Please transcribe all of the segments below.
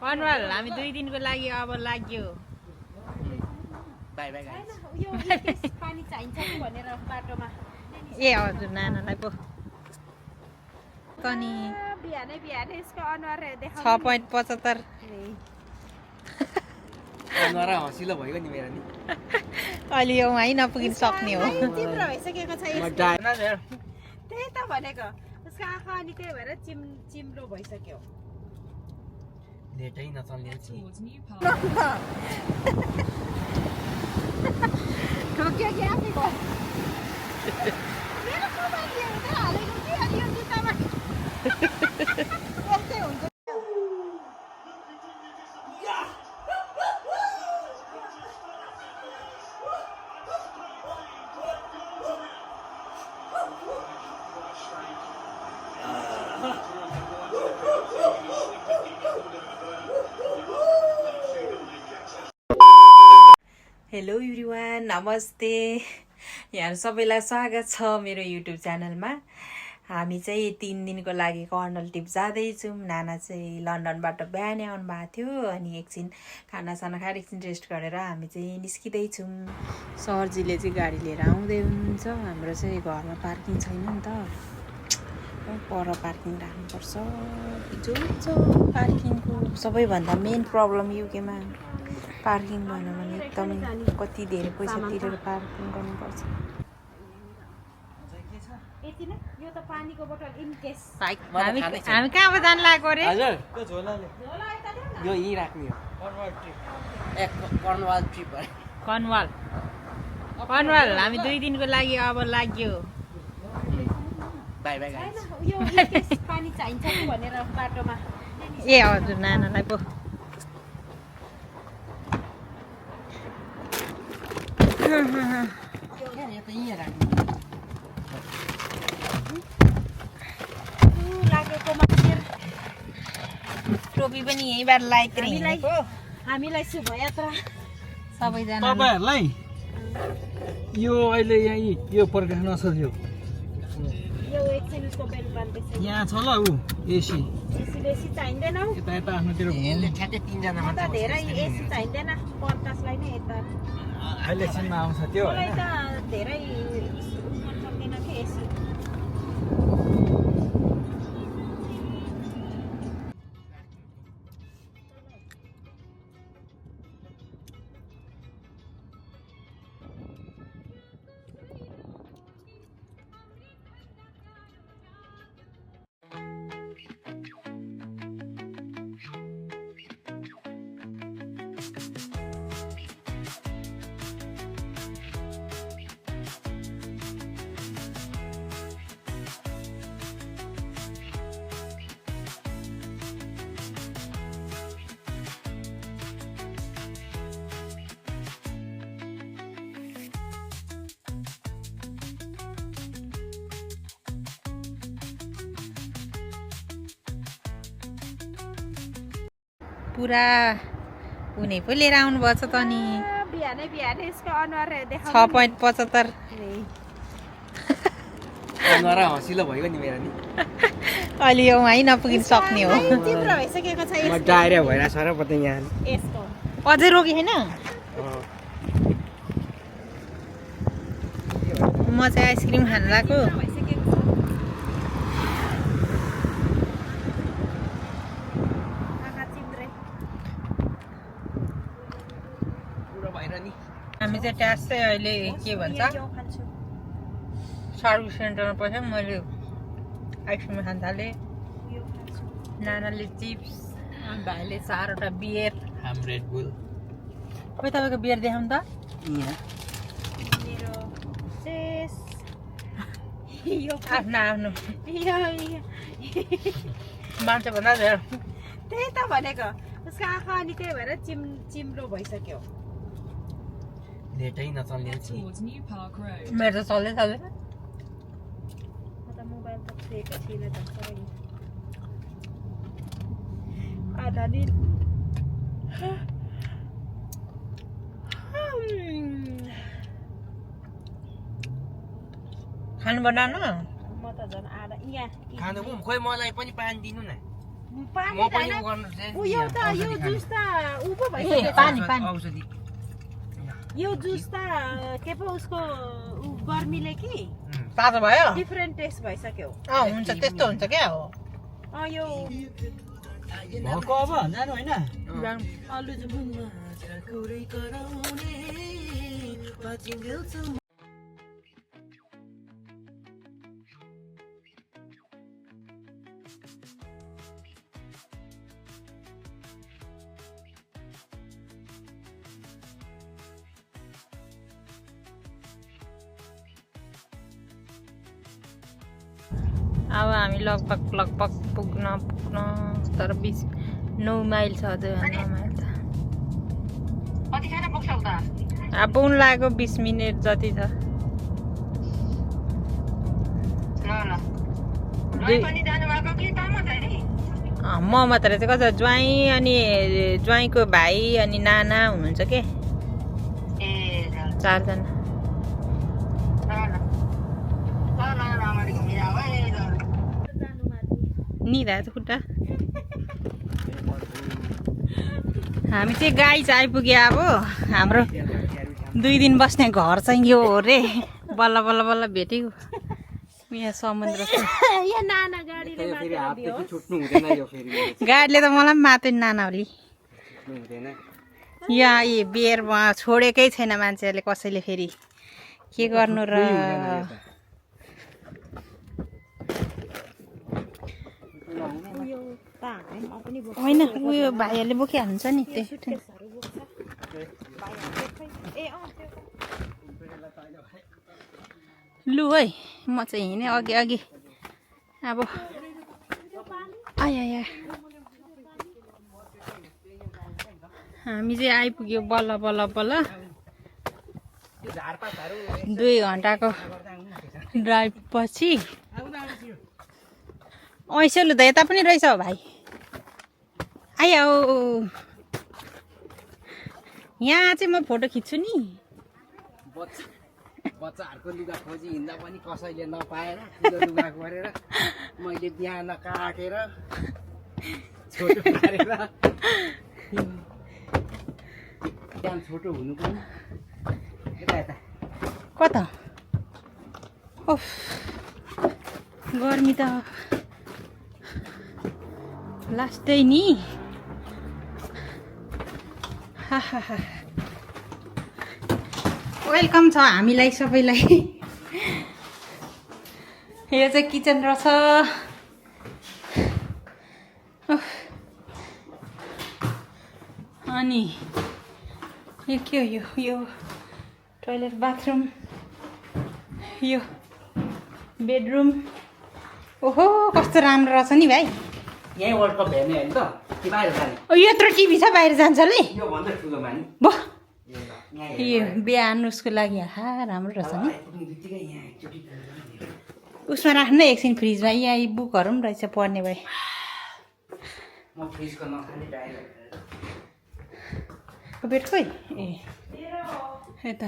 अनुहार हामी 2 दिनको लागि अब लाग्यो बाई बाई गाइस यो पानी चाहिन्छ कि भनेर बाटोमा ए हजुर नानालाई पो तनी बिहानै यसको अनुहार देखाउ 6.75 अनुहार हँसिलो भयो नि मेरो नि अलि यो है नपुगिन सक्ने हो चिम्रो भइसकेको छ म डायना त्यही त भनेको उसको आँखा अनि त्यही भएर चिम्रो भइसक्यो नेटै नचल्ने छि ठोक्यो कि आफै भयो मेरो मोबाइल लिएर त हालेको कि अनि यो जुत्तामा यस्तै हुन्छ हेलो एभ्रिवान नमस्ते यहाँ सबैलाई स्वागत छ मेरो युट्युब च्यानलमा हामी चाहिँ 3 दिनको लागि कर्नल टिप जाँदैछौँ नाना चाहिँ लन्डनबाट बिहानै आउनु भएको थियो अनि एकछिन खानासाना खाएर एकछिन रेस्ट गरेर हामी चाहिँ निस्किँदैछौँ सरजीले चाहिँ गाडी लिएर आउँदै हुनुहुन्छ हाम्रो चाहिँ घरमा पार्किङ छैन नि त पर पार्किङ राख्नुपर्छ जो छ पार्किङको सबैभन्दा मेन प्रब्लम युकेमा पार्किङ भएन भने एकदमै कति धेरै पैसा तिरेर पार्किङ गर्नुपर्छ यति नै यो त पानीको बोतल इन केस हामी कहाँबाट जानु लागेको रे हजुर झोला यता ल्याउ न यो यही राख्ने हो कर्नवाल ट्रिप कनवाल हामी 2 दिनको लागि अब लाग्यो बाई बाई गाइस यो केस पानी चाहिन्छ कि भनेर बाटोमा ए हजुर नानालाई पो यो त यही राख्ने लागेको मान्छे टोपी पनि यहीँबाट लाइक हामीलाई शुभयात्रा सबैजना तपाईहरुलाई यो अहिले यही यो प्रकाश नसक्यो यो एकछिन उसको बेल बान्दैछ यहाँ छ ल ऊ एसी बेसी चाहिँदैन हौ यता यता आफ्नोतिर यसले ठ्याक्कै 3 जना म त धेरै एसी चाहिँदैन पचासलाई नै यता अहिले एकछिनमा आउँछ त्यो मलाई होइन त धेरै मन सक्दैन कि एसी पुरा उनी पो लिएर आउनुभएको छ त नि बिहानै यसको अनुहार देखाउ 6.75 अनुहार हँसिलो भयो नि मेरो नि अलि यो है नपुगिन सक्ने हो चिम्रो भइसकेको छ म डायरिया भइरहेछ र पत्ता यहाँ यसको अझै रोगी छैन म चाहिँ आइसक्रिम खान लाग्यो भइसकेको छ आँखा चिम्रे पुरो भएर नि हामी चाहिँ ट्याक्स चाहिँ अहिले के भन्छ यो खान्छु सर्भिस सेन्टरमा पस्यो मैले आइसक्रिम खान थालेँ यो खान्छु नानाले चिप्स भाइले 4वटा बियर हाम रेड बुल खोइ तपाईँको बियर देखाउँ त यहाँ मेरो चेस यो आफ्नो आफ्नो यो मान्छे भन्दा धेरै त्यही त भनेको उसको आँखा अनि त्यही भएर चिम्रो भइसक्यो नेटै नचल्ने छि मेरो त चल्दै चल्दैन म त मोबाइल त लिएको छैन त सबै आधा दिन खानु बनाउनु म त झन् आधा यहाँ खानु खोइ मलाई पनि पानी दिनु न पानी म पनि छैन। गर्नु चाहिँ ऊ यो त यो औषधि जुस त ऊ पो ए भइसक्यो। पानी पानी औषधि यो जुस त के पो उसको ऊ गर्मीले कि तातो भयो डिफरेन्ट टेस्ट भइसक्यो। हुन्छ त्यस्तो हुन्छ क्या हो यो भएको अब जानु होइन आलु जुस अब हामी लगभग पुग्न तर 9 माइल छ अझै 9 माइल छ अब पुग्न लागेको 20 मिनट जति छ म मात्र चाहिँ कता ज्वाइँ अनि ज्वाइँको भाइ अनि नाना हुनुहुन्छ के 4 जना निदा त खुट्टा हामी चाहिँ गाई चाहिँ आइपुग्यो अब हाम्रो 2 दिन बस्ने घर चाहिँ यो हो रे बल्ल बल्ल बल्ल भेट्यो यहाँ समुद्र छ यो नाना गाडीले फेरि हातदेखि छुट्नु हुँदैन यो फेरि गाडीले त मलाई पनि मात्यो नि नाना ओली छुट्नु हुँदैन यहाँ यी बेरमा छोडेकै छैन मान्छेहरूले कसैले फेरि के गर्नु र होइन उयो भाइहरूले बोकिहाल्नुहुन्छ नि त्यो लु है म चाहिँ हिँडेँ अघि अघि अब आया हामी चाहिँ आइपुग्यो बल्ल बल्ल बल्ल 2 घन्टाको ड्राइभ पछि ऐसो लु त यता पनि रहेछ हो भाइ आयो यहाँ चाहिँ म फोटो खिच्छु नि बच्चाहरूको लुगा खोजी हिँड्दा पनि कसैले नपाएर ठुलो लुगा गरेर मैले बिहान काटेर छोटो पारेर बिहान छोटो हुनु पनि यता कता ओफ गर्मी त लास्टै नि वेलकम छ हामीलाई सबैलाई यो चाहिँ किचन रहेछ अनि यो के हो यो टोइलेट बाथरुम यो बेडरुम ओहो कस्तो राम्रो रहेछ नि भाइ यहीँ वर्ल्ड कप हेर्ने होइन त कि बाहिर जाने यत्रो टिभी छ बाहिर जान्छ नि यो भन्दा ठुलो मानि बो यो बिहान उसको लागि राम्रो रहेछ नि बित्तिकै यहाँ एकचोटि उसमा राख्नु एकछिन फ्रिजमा यहाँ यी बुकहरू पनि रहेछ पढ्ने भए म फ्रिजको नखाने डाइरेक्ट बेड खोइ ए यता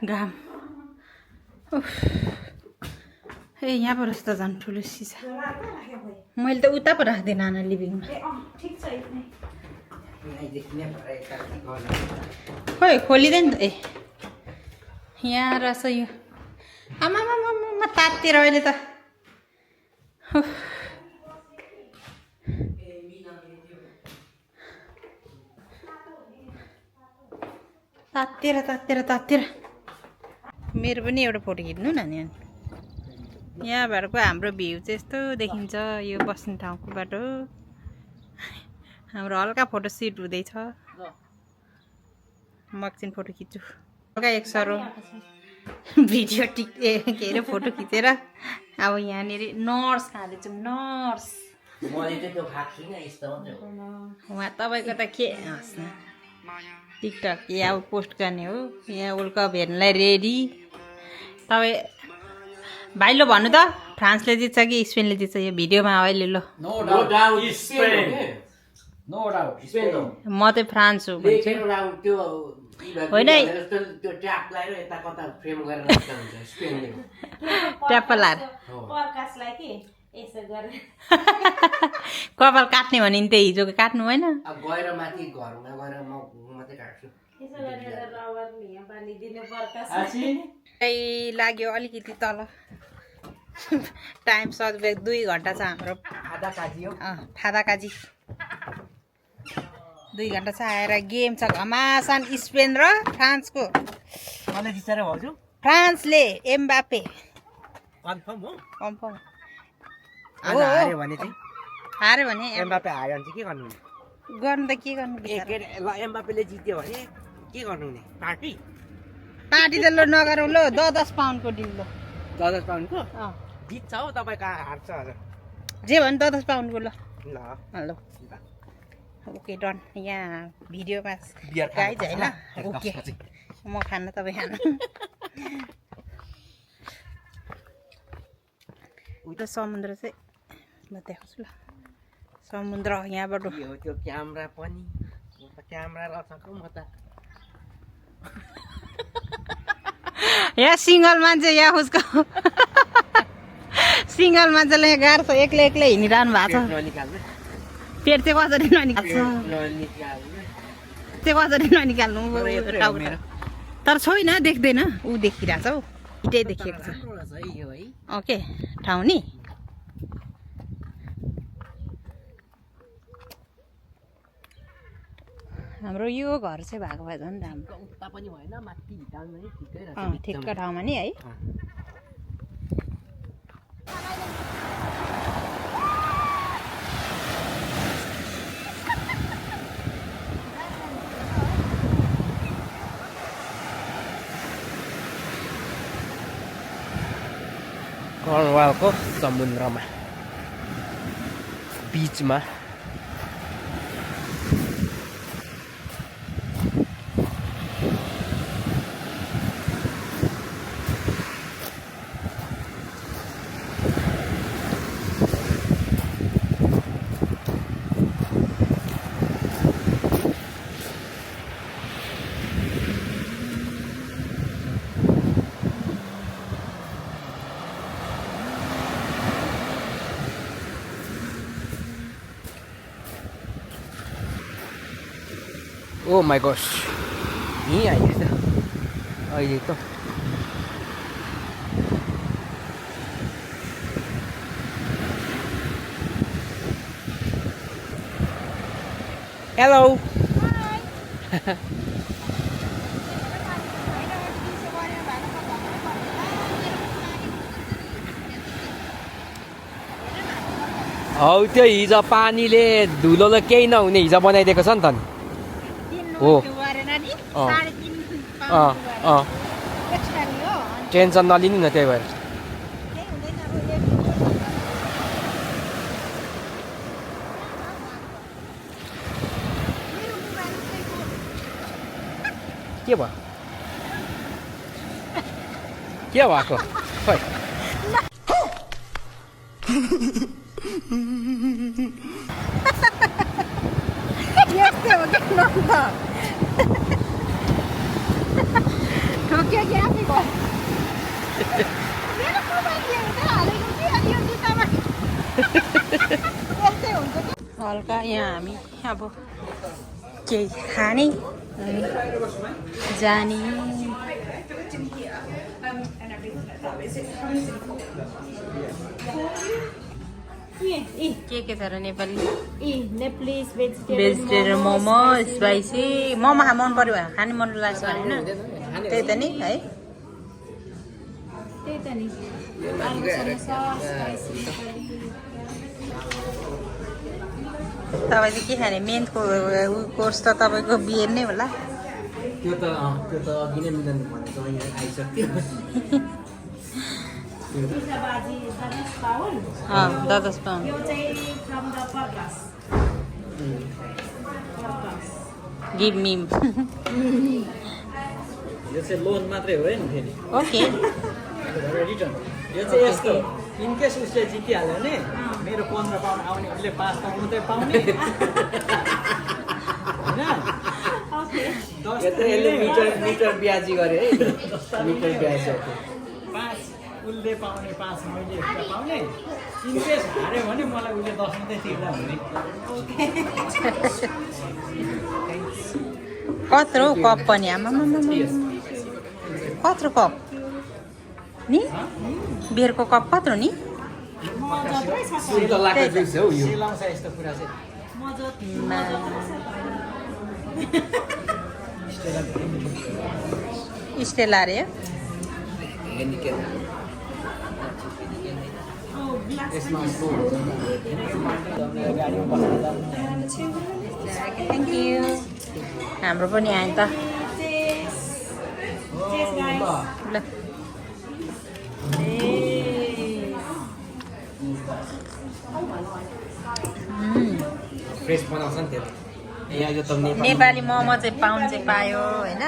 घाम ए यहाँ पो रहेछ त झन् ठुलो सिसा मैले त उता पो राख्दिनँ नाना लिभिङमा खोइ खोलिँदैन त ए यहाँ रहेछ यो आमा तातेर अहिले त तातेर मेरो पनि एउटा फोटो खिच्नु न नि यहाँबाटको हाम्रो भ्यू चाहिँ यस्तो देखिन्छ यो बस्ने ठाउँको बाटो हाम्रो हल्का फोटो सुट हुँदैछ म एकछिन फोटो खिच्छु हल्का एक सरो भिडियो के अरे फोटो खिचेर अब यहाँनिर नर्स खाँदैछौँ नर्स उहाँ तपाईँको त के होस् न टिकटक यहाँ अब पोस्ट गर्ने हो यहाँ वर्ल्ड कप हेर्नलाई रेडी तपाईँ भाइ लो भन्नु त फ्रान्सले जित्छ कि स्पेनले जित्छ यो भिडियोमा अहिले लो म चाहिँ फ्रान्स हो त्यो होइन जस्तो त्यो ट्याप लगाएर यता कता फ्रेम गरेर राख्दा हुन्छ स्पेनले ट्याप्प लाएर प्रकाशलाई के यसो गरेर कपाल काट्ने भने नि त्यही हिजोको काट्नु होइन अब गएर माथि घरमा गएर म मात्रै काट्छु यसो गरेर रबर यहाँ बालिदिने प्रकाश लाग्यो अलिकति तल टाइम सधैँ 2 घन्टा छ हाम्रो आधा काजी हो फादा काजी 2 घन्टा छ आएर गेम छ घमासान स्पेन र फ्रान्सको मलाई जिताएर भाउजू फ्रान्सले एम्बापे कन्फर्म हो कन्फर्म आज हार्यो भने चाहिँ हार्यो भने एम्बापे हार्यो भने चाहिँ के गर्नु गर्नु त के गर्नु ल एम्बापेले जित्यो भने के गर्नु हुने पार्टी पार्टी त ल नगरौँ ल 10 पाउन्डको डिल ल 10 पाउन्डको जित्छ हौ तपाईँ हार्छ हजुर जे भन्नु 10 पाउन्डको ल ल ल ओके डन यहाँ भिडियोमा बियर गाइज होइन ओके म खान तपाईँ खानु उता समुद्र चाहिँ म देखाउँछु ल समुद्र यहाँबाट के हो त्यो क्यामेरा पनि क्यामेरा रचको म त यहाँ सिङ्गल मान्छे यहाँ उसको सिङ्गल मान्छेले यहाँ गाह्रो छ एक्लै हिँडिरहनु भएको छ ननिकाल्नु पेट चाहिँ कसरी ननिकाल्छ त्यो कसरी ननिकाल्नु तर छैन देख्दैन ऊ देखिरहेछ हौ इटै देखिएको छ ओके ठाउँ नि हाम्रो यो घर चाहिँ भएको भए झन् राम्रो उता पनि भएन माथि भिटाउनु पनि ठिकै रहेछ ठिक्क ठाउँमा नि है कर्नवालको समुद्रमा बिचमा ओ माई गॉश यहीँ आइरहेछ अहिले त हेलो हौ त्यो हिजो पानीले धुलोले केही नहुने हिजो बनाइदिएको छ नि त हो टेन्सन नलिनु न त्यही भएर के भयो के भएको खोइ ठोक्यो कि आफै भयो मेरो मोबाइल लिएर हालेको कि अनि यो जुत्तामा यस्तै हुन्छ कि हल्का यहाँ हामी अब केही खाने जाने के छ र नेपाली नेप्लिस भेजिटेरियन मोमो स्पाइसी मोमो मन पर्यो भने खाने मन लाग्छ भने होइन त्यही त नि है त्यही त नि तपाईँ चाहिँ के खाने मेन कोर्स त तपाईँको बियर नै होला त्यो त अघि नै मिलन भनेको यहाँ आइसक्यो 10 पाउन्ड 10 पाउन्ड यो चाहिँ from the purpose give me यो चाहिँ लोन मात्रै हो नि फेरि ओके रिटर्न यो चाहिँ यस्तो इनकेस उसले जितिहाल्यो भने मेरो 15 पाउन्ड आउने उसले 5 पाउन्ड मात्रै पाउने होइन यसले मिटर ब्याजी गरे है मिटर ब्याज 5 उसले पाउने 5 मैले एक्स्ट्रा पाउने इनकेस हार्यो भने मलाई उसले 10 मात्रै तिर्दा हुने कत्रो कप पनि आमा कत्रो कप नि बियरको कप कत्रो नि सुन्तलाको जुस हो यो सिलाउँछ यस्तो कुरा चाहिँ स्टेला रे थ्याङ्क यू हाम्रो पनि आयो त ल फ्रेस बनाउँछ नि त्यो यहाँ यो त नेपाली मोमो चाहिँ पाउनु चाहिँ पायो होइन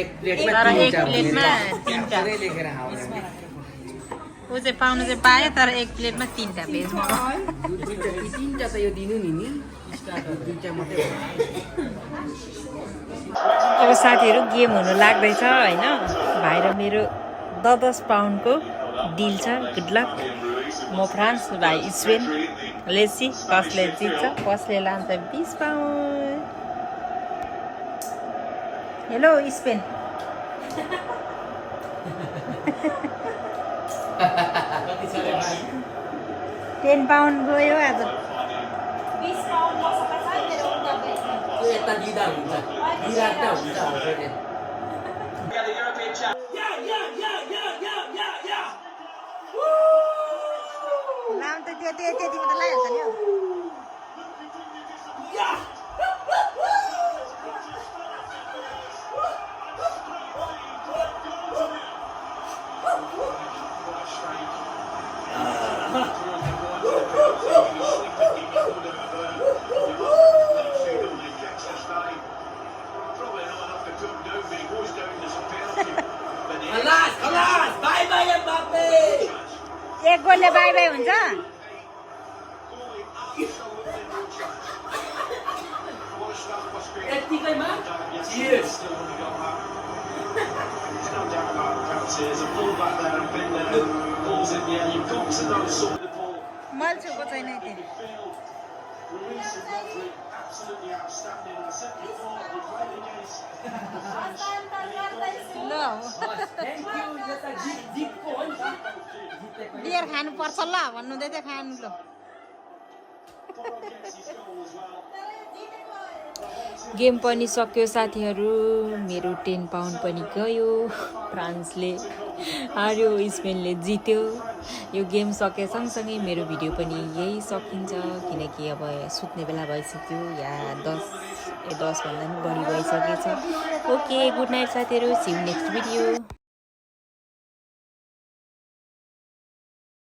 एक प्लेटमा तर एक प्लेटमा तिनवटा लेखेर आउँछ ऊ चाहिँ पाउनु चाहिँ पायो तर एक प्लेटमा 3टा भेज मोमो तिनवटा त यो दिनु नि दुईवटा मात्रै अब साथीहरू गेम हुनु लाग्दैछ होइन भाइ र मेरो 10 पाउन्डको डिल छ गुड लक म फ्रान्स भाइ स्पेन लेसी कसले जित्छ कसले लान्छ 20 पाउन्ड हेलो स्पेन 10 पाउन्ड गयो आज 20 पाउन्ड मसला छ मेरो उल्टा त्यो यता दिँदा हुन्छ दिँदा हुन्छ हजुरले नाम त त्यतिको त लगाइहाल्छ नि हौ एक गोलले बाई बाई हुन्छ यतिकैमा चियर्स मैले छुको छैन त्यो ल बियर खानुपर्छ ल भन्नुहुँदै थियो खानु ल गेम पनि सक्यो साथीहरू मेरो 10 पाउन्ड पनि गयो फ्रान्सले हार्यो स्पेनले जित्यो यो गेम सके सँगसँगै मेरो भिडियो पनि यही सकिन्छ किनकि अब सुत्ने बेला भइसक्यो या 10 भन्दा पनि बढी भइसकेछ ओके गुड नाइट साथीहरू सी यू नेक्स्ट भिडियो